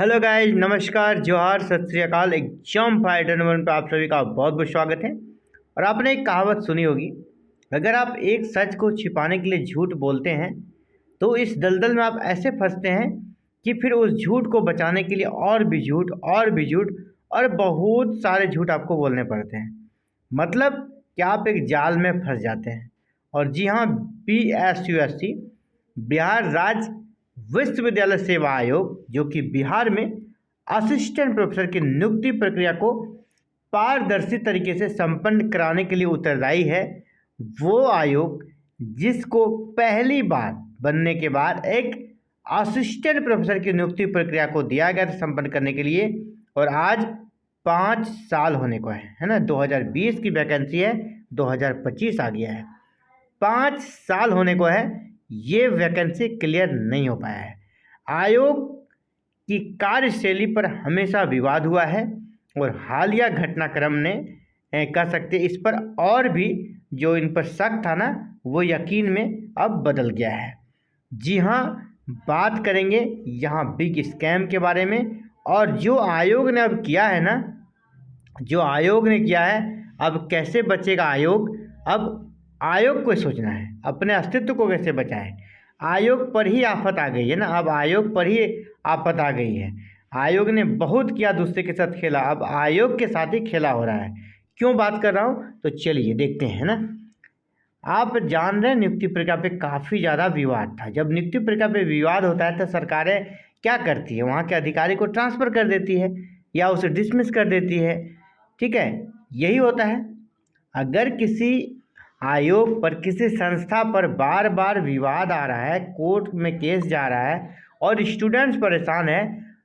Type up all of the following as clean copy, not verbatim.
Hello guys, नमस्कार, जोहार, सत श्री अकाल। एग्जाम फाइटर नंबर पर आप सभी का बहुत बहुत स्वागत है। और आपने एक कहावत सुनी होगी, अगर आप एक सच को छिपाने के लिए झूठ बोलते हैं तो इस दलदल में आप ऐसे फंसते हैं कि फिर उस झूठ को बचाने के लिए और भी झूठ और भी झूठ और बहुत सारे झूठ आपको बोलने पड़ते हैं। मतलब कि आप एक जाल में फंस जाते हैं। और जी हाँ, BSUSC, बिहार राज्य विश्वविद्यालय सेवा आयोग, जो कि बिहार में असिस्टेंट प्रोफेसर की नियुक्ति प्रक्रिया को पारदर्शी तरीके से संपन्न कराने के लिए उत्तरदायी है, वो आयोग जिसको पहली बार बनने के बाद एक असिस्टेंट प्रोफेसर की नियुक्ति प्रक्रिया को दिया गया था संपन्न करने के लिए। और आज 5 साल होने को है ना। 2020 की वैकेंसी है, 2025 आ गया है, 5 साल होने को है, ये वैकेंसी क्लियर नहीं हो पाया है। आयोग की कार्यशैली पर हमेशा विवाद हुआ है और हालिया घटनाक्रम ने कह सकते इस पर और भी जो इन पर शक था ना, वो यकीन में अब बदल गया है। जी हाँ, बात करेंगे यहाँ बिग स्कैम के बारे में। और जो आयोग ने अब किया है ना, जो आयोग ने किया है, अब कैसे बचेगा आयोग। अब आयोग को सोचना है अपने अस्तित्व को कैसे बचाए। आयोग पर ही आफत आ गई है ना, अब आयोग पर ही आफत आ गई है। आयोग ने बहुत किया, दूसरे के साथ खेला, अब आयोग के साथ ही खेला हो रहा है। क्यों बात कर रहा हूँ, तो चलिए देखते हैं ना। आप जान रहे हैं, नियुक्ति प्रक्रिया पे काफ़ी ज़्यादा विवाद था। जब नियुक्ति प्रक्रिया पे विवाद होता है तो सरकारें क्या करती है, वहाँ के अधिकारी को ट्रांसफ़र कर देती है या उसे डिसमिस कर देती है। ठीक है, यही होता है। अगर किसी आयोग पर, किसी संस्था पर बार बार विवाद आ रहा है, कोर्ट में केस जा रहा है और स्टूडेंट्स परेशान है,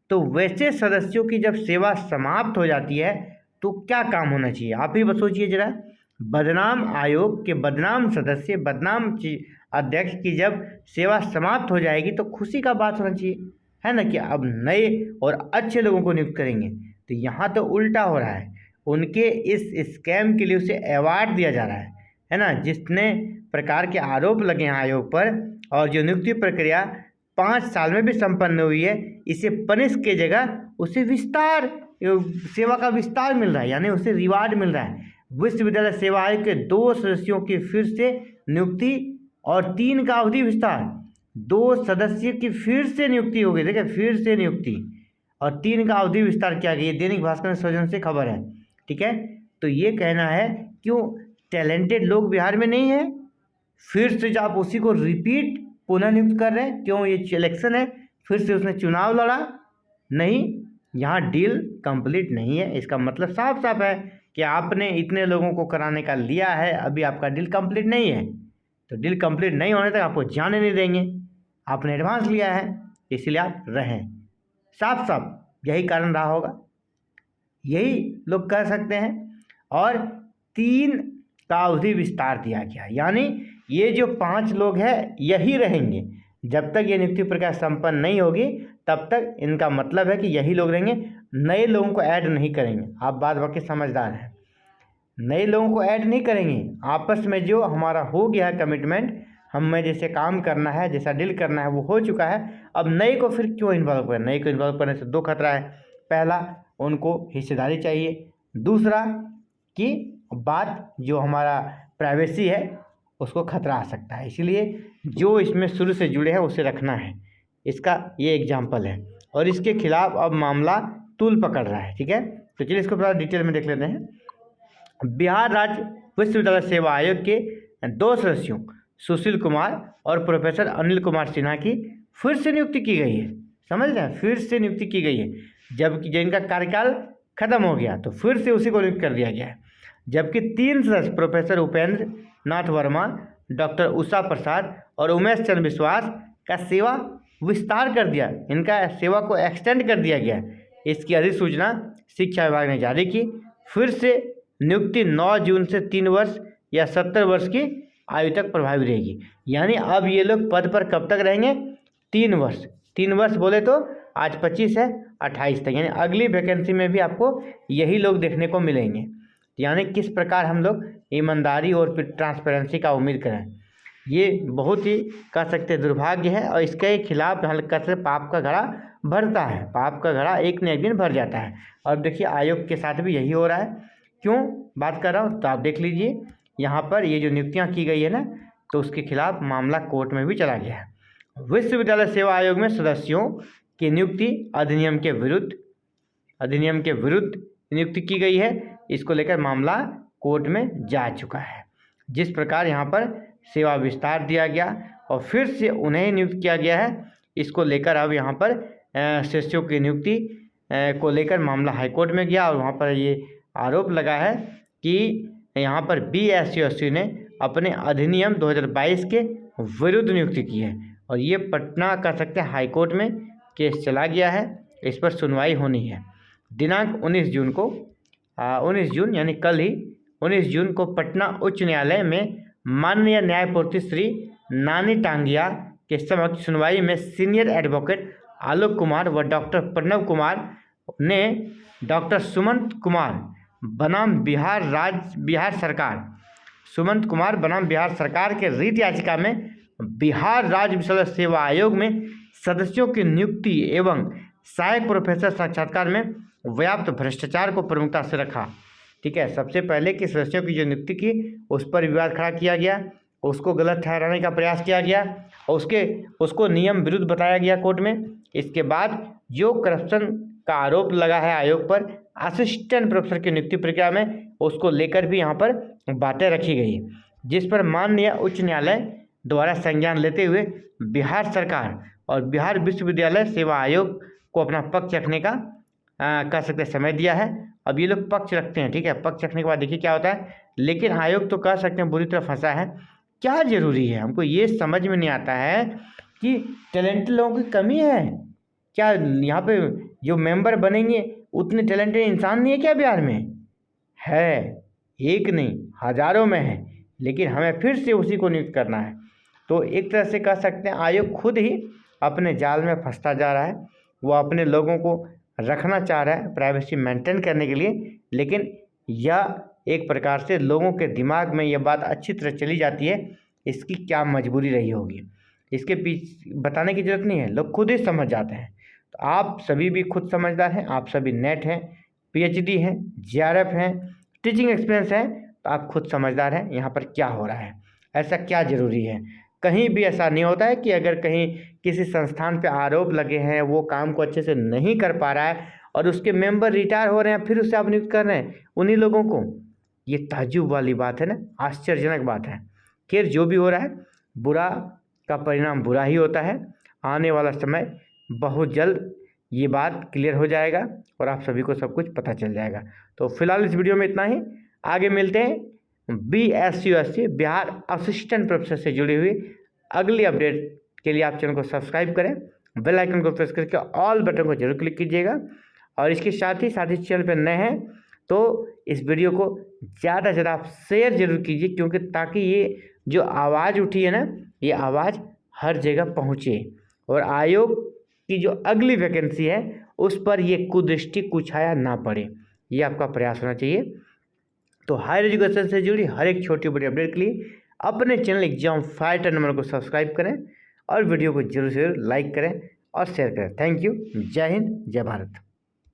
तो वैसे सदस्यों की जब सेवा समाप्त हो जाती है तो क्या काम होना चाहिए, आप ही बस सोचिए जरा। बदनाम आयोग के बदनाम सदस्य, बदनाम अध्यक्ष की जब सेवा समाप्त हो जाएगी तो खुशी का बात होना चाहिए, है ना, कि अब नए और अच्छे लोगों को नियुक्त करेंगे। तो यहाँ तो उल्टा हो रहा है, उनके इस स्कैम के लिए उसे अवार्ड दिया जा रहा है ना। जितने प्रकार के आरोप लगे हैं आयोग पर और जो नियुक्ति प्रक्रिया 5 साल में भी संपन्न हुई है, इसे पनिश के जगह उसे विस्तार, सेवा का विस्तार मिल रहा है, यानी उसे रिवार्ड मिल रहा है। विश्वविद्यालय सेवा आयोग के 2 सदस्यों की फिर से नियुक्ति और 3 का अवधि विस्तार। 2 सदस्य की फिर से नियुक्ति हो गई, देखिए फिर से नियुक्ति, और 3 का अवधि विस्तार किया गया। दैनिक भास्कर में सौजन से खबर है। ठीक है, तो ये कहना है क्यों टैलेंटेड लोग बिहार में नहीं है, फिर से जो आप उसी को रिपीट पुनः नियुक्त कर रहे हैं, क्यों, ये इलेक्शन है, फिर से उसने चुनाव लड़ा नहीं। यहाँ डील कंप्लीट नहीं है, इसका मतलब साफ साफ है कि आपने इतने लोगों को कराने का लिया है, अभी आपका डील कंप्लीट नहीं है। तो डील कंप्लीट नहीं होने तक आपको जाने नहीं देंगे, आपने एडवांस लिया है, इसलिए आप रहें। साफ साफ यही कारण रहा होगा, यही लोग कह सकते हैं। और 3 का अवधि विस्तार दिया गया, यानी ये जो 5 लोग हैं यही रहेंगे जब तक ये नियुक्ति प्रक्रिया संपन्न नहीं होगी, तब तक इनका मतलब है कि यही लोग रहेंगे, नए लोगों को ऐड नहीं करेंगे। आप बात बाकी समझदार हैं, नए लोगों को ऐड नहीं करेंगे। आपस में जो हमारा हो गया है कमिटमेंट, हमें जैसे काम करना है, जैसा डील करना है, वो हो चुका है। अब नए को फिर क्यों इन्वॉल्व करें। नए को इन्वॉल्व करने से 2 खतरा है। पहला, उनको हिस्सेदारी चाहिए। दूसरा कि बात जो हमारा प्राइवेसी है उसको खतरा आ सकता है, इसलिए जो इसमें शुरू से जुड़े हैं उसे रखना है। इसका ये एग्जाम्पल है और इसके खिलाफ अब मामला तूल पकड़ रहा है। ठीक है, तो चलिए इसको थोड़ा डिटेल में देख लेते हैं। बिहार राज्य विश्वविद्यालय सेवा आयोग के 2 सदस्यों सुशील कुमार और प्रोफेसर अनिल कुमार सिन्हा की फिर से नियुक्ति की गई है। समझ रहे हैं, फिर से नियुक्ति की गई है, जबकि जिनका कार्यकाल खत्म हो गया तो फिर से उसी को नियुक्त कर दिया गया है। जबकि 3 सदस्य प्रोफेसर उपेंद्र नाथ वर्मा, डॉक्टर उषा प्रसाद और उमेश चंद्र विश्वास का सेवा विस्तार कर दिया, इनका सेवा को एक्सटेंड कर दिया गया। इसकी अधिसूचना शिक्षा विभाग ने जारी की। फिर से नियुक्ति 9 जून से 3 वर्ष या 70 वर्ष की आयु तक प्रभावी रहेगी। यानी अब ये लोग पद पर कब तक रहेंगे, 3 वर्ष। 3 वर्ष बोले तो आज 25 है, 28 तक, यानी अगली वैकेंसी में भी आपको यही लोग देखने को मिलेंगे। यानी किस प्रकार हम लोग ईमानदारी और फिर ट्रांसपेरेंसी का उम्मीद करें, ये बहुत ही कह सकते दुर्भाग्य है। और इसके खिलाफ हल्का से पाप का घड़ा भरता है, पाप का घड़ा एक न एक दिन भर जाता है। और देखिए आयोग के साथ भी यही हो रहा है। क्यों बात कर रहा हूँ तो आप देख लीजिए, यहाँ पर ये जो नियुक्तियाँ की गई है ना, तो उसके खिलाफ मामला कोर्ट में भी चला गया है। विश्वविद्यालय सेवा आयोग में सदस्यों की नियुक्ति अधिनियम के विरुद्ध नियुक्ति की गई है। इसको लेकर मामला कोर्ट में जा चुका है। जिस प्रकार यहाँ पर सेवा विस्तार दिया गया और फिर से उन्हें नियुक्त किया गया है, इसको लेकर अब यहाँ पर शिष्यों की नियुक्ति को लेकर मामला हाईकोर्ट में गया और वहाँ पर ये आरोप लगा है कि यहाँ पर BSU ने अपने अधिनियम 2022 के विरुद्ध नियुक्ति की है। और ये पटना कह सकते हैं हाईकोर्ट में केस चला गया है, इस पर सुनवाई होनी है। दिनांक 19 जून को 19 जून यानी कल ही 19 जून को पटना उच्च न्यायालय में माननीय न्यायमूर्ति श्री नानी टांगिया के समक्ष सुनवाई में सीनियर एडवोकेट आलोक कुमार व डॉक्टर प्रणव कुमार ने डॉक्टर सुमंत कुमार बनाम बिहार सरकार के रीट याचिका में बिहार राज्य विश्वविद्यालय सेवा आयोग में सदस्यों की नियुक्ति एवं सहायक प्रोफेसर साक्षात्कार में व्याप्त भ्रष्टाचार को प्रमुखता से रखा। ठीक है, सबसे पहले कि सदस्यों की जो नियुक्ति की उस पर विवाद खड़ा किया गया, उसको गलत ठहराने का प्रयास किया गया और उसको नियम विरुद्ध बताया गया कोर्ट में। इसके बाद जो करप्शन का आरोप लगा है आयोग पर असिस्टेंट प्रोफेसर की नियुक्ति प्रक्रिया में, उसको लेकर भी यहाँ पर बातें रखी गई, जिस पर माननीय उच्च न्यायालय द्वारा संज्ञान लेते हुए बिहार सरकार और बिहार विश्वविद्यालय सेवा आयोग को अपना पक्ष रखने का कह सकते समय दिया है। अब ये लोग पक्ष रखते हैं, ठीक है, पक्ष रखने के बाद देखिए क्या होता है। लेकिन आयोग तो कह सकते हैं बुरी तरह फंसा है। क्या जरूरी है, हमको ये समझ में नहीं आता है कि टैलेंटेड लोगों की कमी है क्या? यहाँ पे जो मेंबर बनेंगे उतने टैलेंटेड इंसान नहीं है क्या बिहार में? है, एक नहीं हजारों में है, लेकिन हमें फिर से उसी को नियुक्त करना है। तो एक तरह से कह सकते हैं आयोग खुद ही अपने जाल में फंसता जा रहा है। वो अपने लोगों को रखना चाह रहा है प्राइवेसी मेंटेन करने के लिए, लेकिन यह एक प्रकार से लोगों के दिमाग में यह बात अच्छी तरह चली जाती है। इसकी क्या मजबूरी रही होगी, इसके पीछे बताने की ज़रूरत नहीं है, लोग खुद ही समझ जाते हैं। तो आप सभी भी खुद समझदार हैं, आप सभी नेट हैं, PhD हैं, JRF हैं, टीचिंग एक्सपीरियंस है, तो आप खुद समझदार हैं यहाँ पर क्या हो रहा है, ऐसा क्या ज़रूरी है। कहीं भी ऐसा नहीं होता है कि अगर कहीं किसी संस्थान पे आरोप लगे हैं, वो काम को अच्छे से नहीं कर पा रहा है और उसके मेंबर रिटायर हो रहे हैं, फिर उससे आप नियुक्त कर रहे हैं उन्हीं लोगों को। ये ताज्जुब वाली बात है ना, आश्चर्यजनक बात है। खैर जो भी हो रहा है, बुरा का परिणाम बुरा ही होता है। आने वाला समय बहुत जल्द ये बात क्लियर हो जाएगा और आप सभी को सब कुछ पता चल जाएगा। तो फिलहाल इस वीडियो में इतना ही, आगे मिलते हैं BSU बिहार असिस्टेंट प्रोफेसर से जुड़ी हुई अगली अपडेट के लिए। आप चैनल को सब्सक्राइब करें, बेल आइकन को प्रेस करके ऑल बटन को जरूर क्लिक कीजिएगा। और इसके साथ ही चैनल पर नए हैं तो इस वीडियो को ज़्यादा से ज़्यादा आप शेयर जरूर कीजिए, क्योंकि ताकि ये जो आवाज़ उठी है ना, ये आवाज़ हर जगह पहुँचे और आयोग की जो अगली वैकेंसी है उस पर ये कुदृष्टि कुछाया ना पड़े, ये आपका प्रयास होना चाहिए। तो हायर एजुकेशन से जुड़ी हर एक छोटी बड़ी अपडेट के लिए अपने चैनल एग्जाम फाइटर नंबर को सब्सक्राइब करें और वीडियो को जरूर से लाइक करें और शेयर करें। Thank you. जय हिंद, जय भारत।